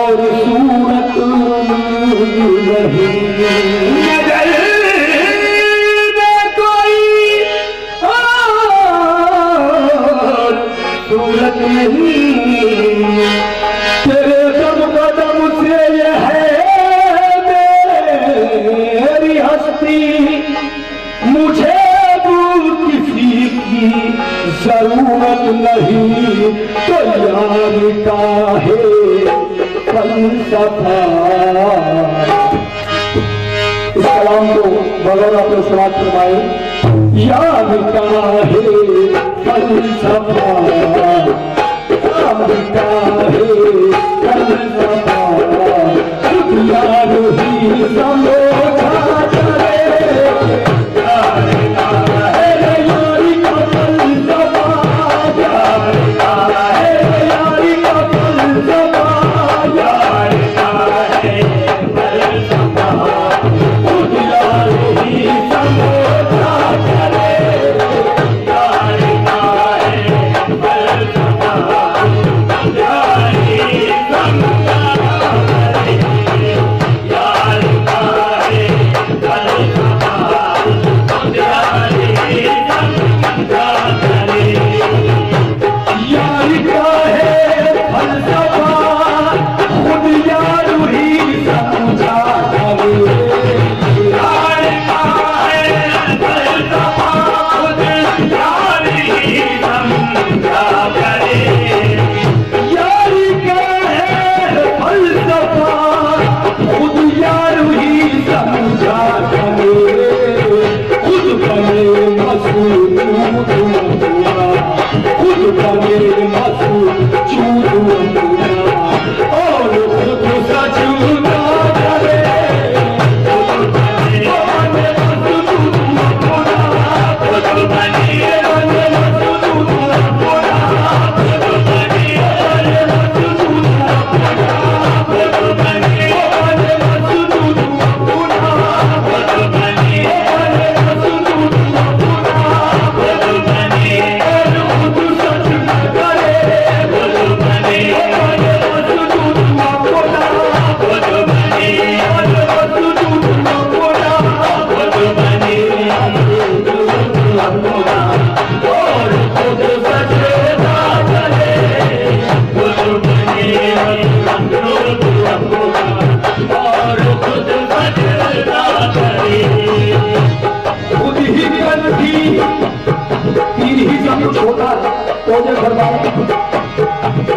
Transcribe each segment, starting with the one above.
और सूरत नहीं, नजर में कोई और सूरत नहीं। तेरे दम कदम से ये है मेरी हस्ती, मुझे किसी की जरूरत नहीं। तो यार का है फलसफा। इस कलाम को बगैर अपने समाज फरमाए। यार का है फलसफा, यार का है फलसफा, यार ही समझा चले।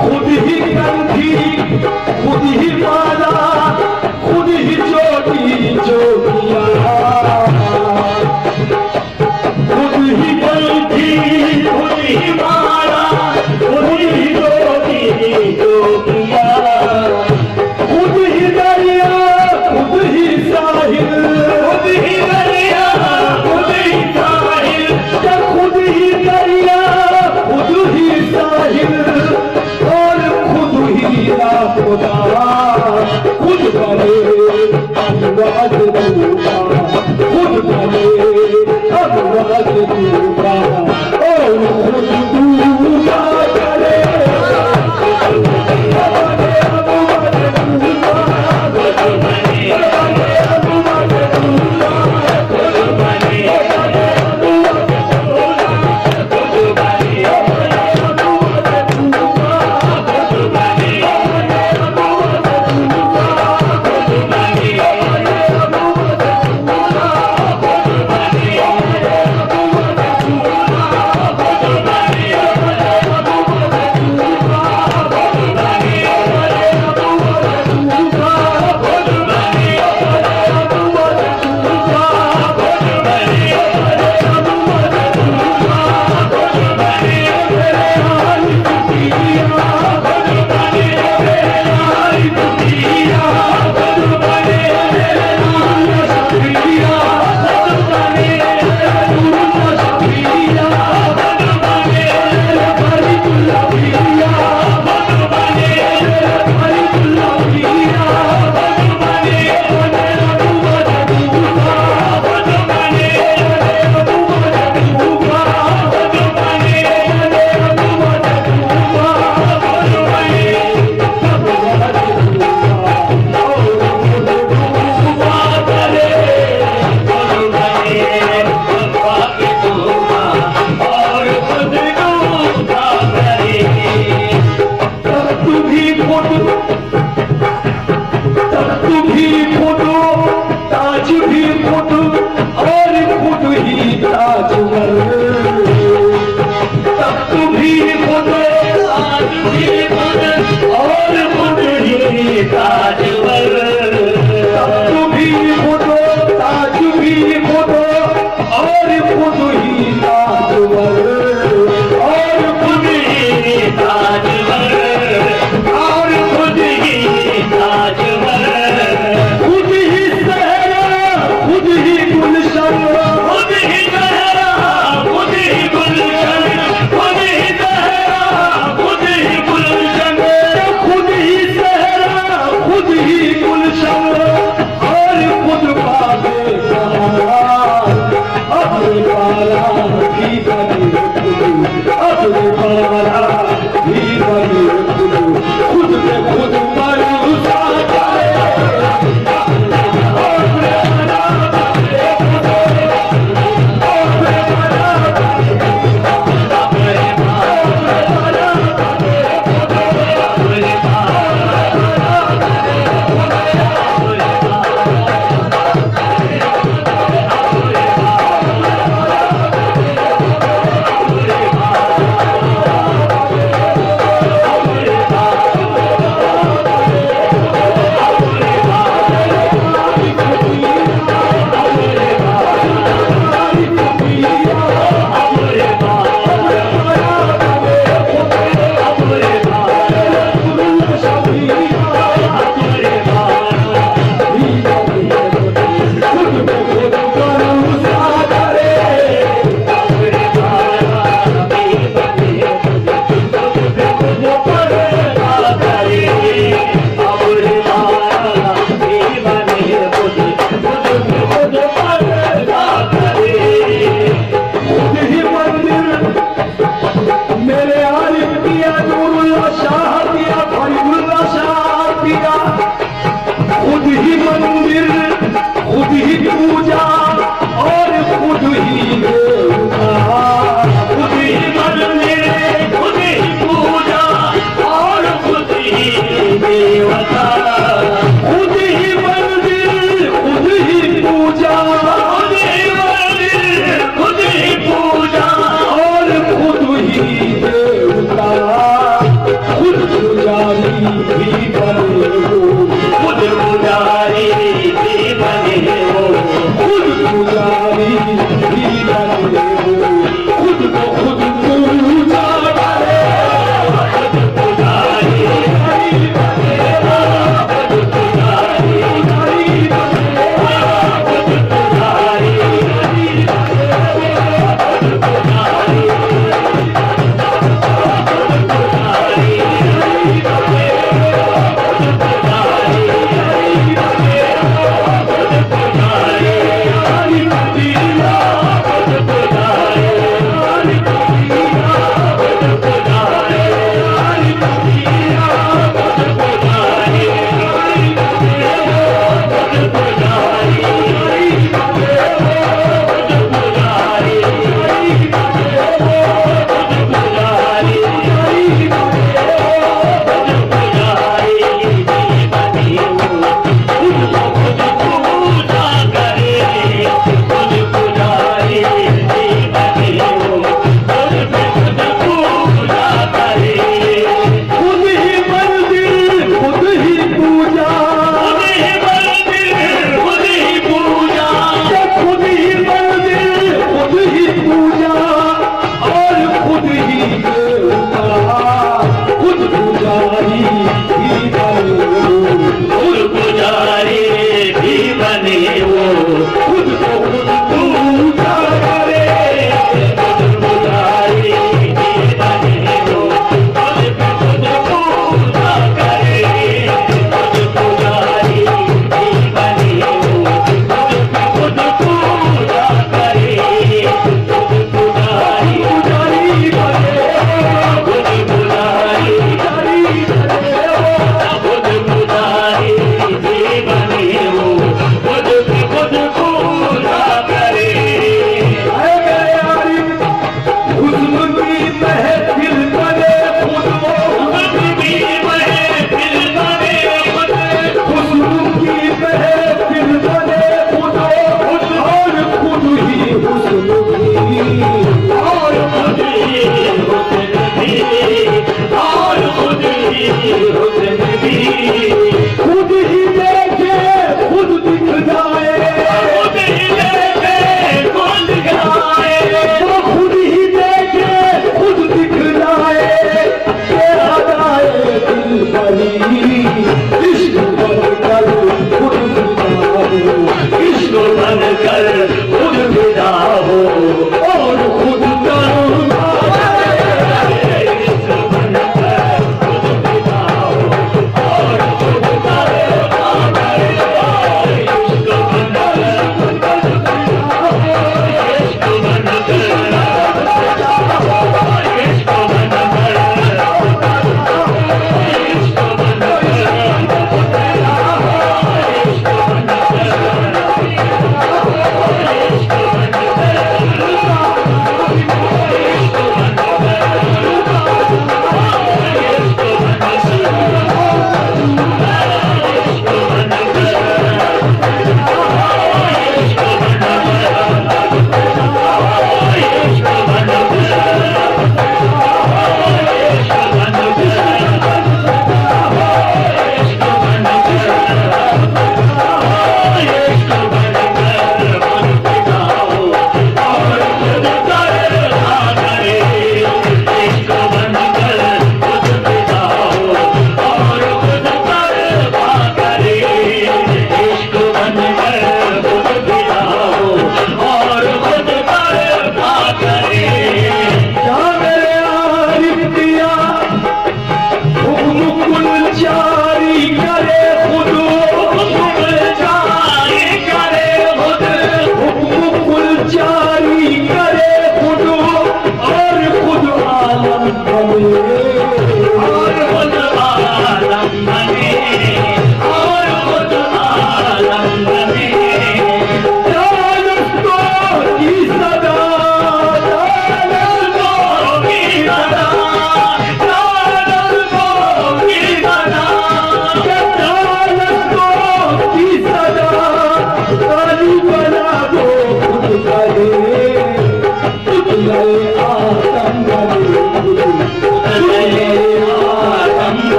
खुद ही कंठी, खुद ही माला, खुद ही चोटी चोटिया, खुद ही कंठी, खुद ही माला, खुद ही चोटी चोटिया, खुद ही दरिया, खुद ही साहिल, खुद ही दरिया, खुद ही साहिल, खुद ही दरिया, खुद ही साहिल और खुद ही खुदा, खुद बने अमवाद दूंगा, खुद बने अमवाद दूंगा और खुद दूंगा करे, खुद बने अमवाद दूंगा, खुद बने अमवाद दूंगा, खुद बने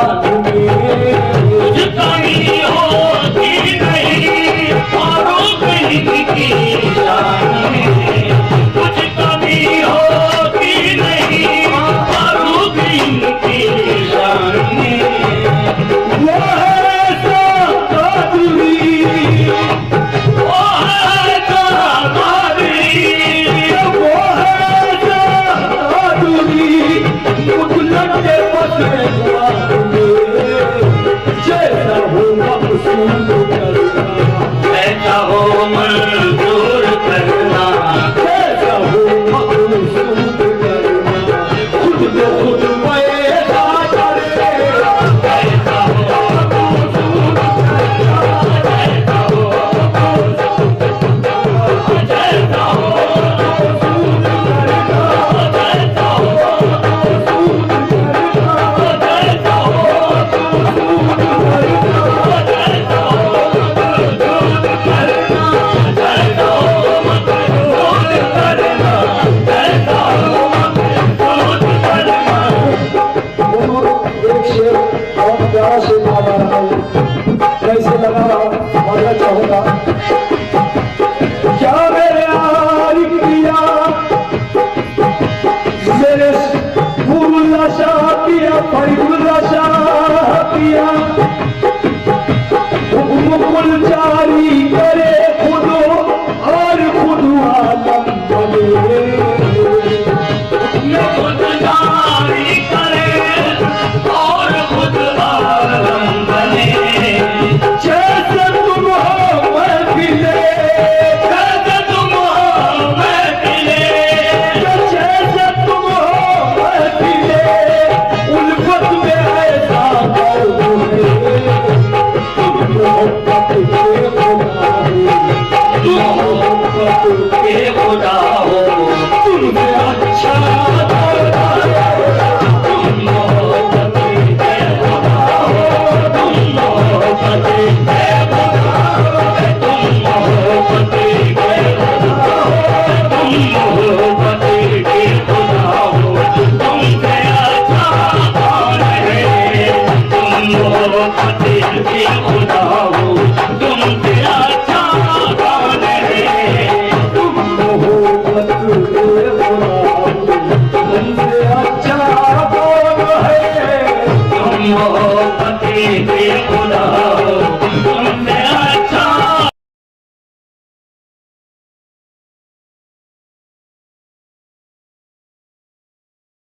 शान में कुछ कमी होती नहीं फारूक की शान में, कुछ कमी होती नहीं फारूक की शान में। वो है सादुरी, वो है सादुरी, वो है सादुरी, मुतलक के पसरे ख्वाब में जैसा हो मकसूद करना, ऐसा हो मंजूर करना, जैसा हो मकसूद करना, खुद को खुद पैदा करे, ऐसा हो मंजूर करना, ऐसा हो मंजूर करना, ऐसा हो मंजूर करना, ऐसा हो मंजूर करना, ऐसा हो मंजूर करना, ऐसा हो मंजूर करना, ऐसा हो मंजूर करना, ऐसा हो मंजूर करना। एक शेर बहुत प्यारा शेर याद आ रहा है, कैसे लगा मानना चाहूंगा। क्या मेरे आरिफ पिया, मेरे फूलुल्लाह शाह पिया, फरीदुल्लाह शाह पिया, हुक्म कुल जारी कर